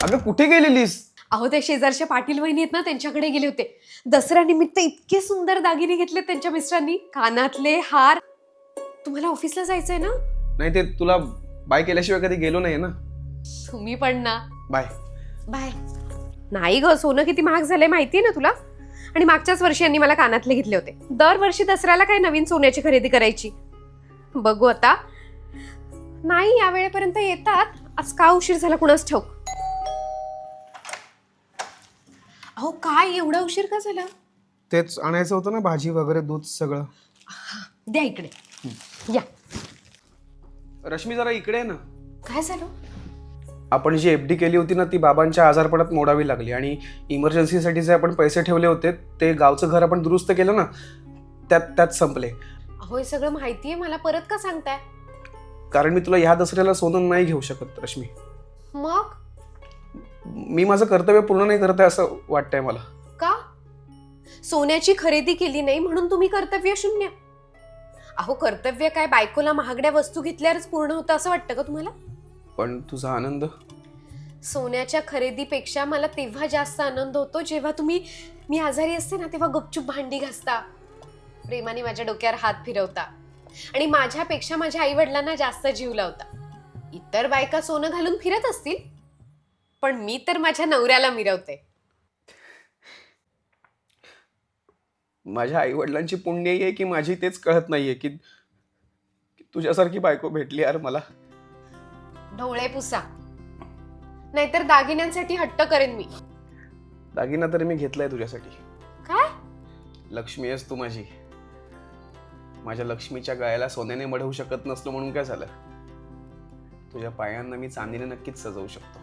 अगं कुठे गेलेलीस? अहो ते शेजारच्या पाटील वहिनी आहेत ना, त्यांच्याकडे गेले होते. दसऱ्यानिमित्त इतके सुंदर दागिने घेतले त्यांच्या मिस्टरांनी, कानातले, हार. तुम्हाला ऑफिसला जायचंय ना? नाही, ते तुला बाय केल्याशिवाय कधी गेलो नाही ना. तुम्ही पण ना. बाय. बाय. नाही ग, सोनं किती महाग झालंय माहितीये ना तुला? आणि मागच्याच वर्षी यांनी मला कानातले घेतले होते. दरवर्षी दसऱ्याला काय नवीन सोन्याची खरेदी करायची. बघू आता. नाही, या वेळेपर्यंत येतात. आज का उशीर झाला कुणास ठाऊक. अहो काय एवढा उशीर का झाला? तेच आणायचं होतं ना, भाजी वगैरे, दूध सगळं. द्या इकडे. या. रश्मी जरा इकडे आहे ना. काय झालं? आपण जी एफडी केली होती ना, ती बाबांच्या आजारपणात मोडावी लागली आणि इमर्जन्सीसाठी जे आपण पैसे ठेवले होते ते गावचं घर आपण दुरुस्त केलं ना, त्यात संपले. अहो हे सगळं माहितीये मला, परत का सांगताय? कारण मी तुला ह्या दसऱ्याला सोनं नाही घेऊ शकत रश्मी. मग मी माझं कर्तव्य पूर्ण नाही करत आहे असं वाटतंय मला. का? सोन्याची खरेदी केली नाही म्हणून तुम्ही कर्तव्य शून्य? अहो कर्तव्य काय बायकोला महागड्या वस्तू घेतल्यावरच पूर्ण होतं असं वाटतं का तुम्हाला? पण तुझा आनंद? सोन्याच्या खरेदीपेक्षा मला तेव्हा जास्त आनंद होतो जेव्हा मी आजारी असते ना, तेव्हा गपचूप भांडी घासता, प्रेमाने माझ्या डोक्यावर हात फिरवता आणि माझ्यापेक्षा माझ्या आई वडिलांना जास्त जीव लावता. इतर बायका सोनं घालून फिरत असतील, पण मी तर माझ्या नवऱ्याला मिरवते. माझ्या आई वडिलांची पुण्याई आहे की माझी तेच कळत नाहीये की तुझ्यासारखी बायको भेटली यार मला. ढोळे पुसा, नाहीतर दागिन्यांसाठी हट्ट करेन मी. दागिना तरी मी घेतलाय तुझ्यासाठी. काय? लक्ष्मी आहेस तू माझी. माझ्या लक्ष्मीच्या गळ्याला सोन्याने मढवू शकत नसलो म्हणून काय झालं? तुझ्या पायांना मी चांदीने नक्कीच सजवू शकतो.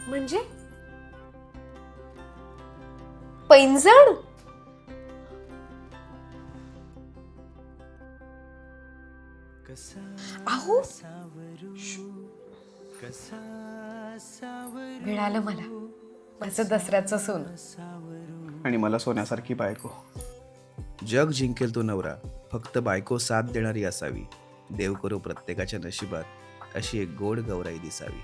म्हणजे पैंजण? अहो मिळालं मला माझं दसऱ्याचं सोनं. आणि मला सोन्यासारखी बायको. जग जिंकेल तो नवरा, फक्त बायको साथ देणारी असावी. देव करो प्रत्येकाच्या नशिबात अशी एक गोड गौराई दिसावी.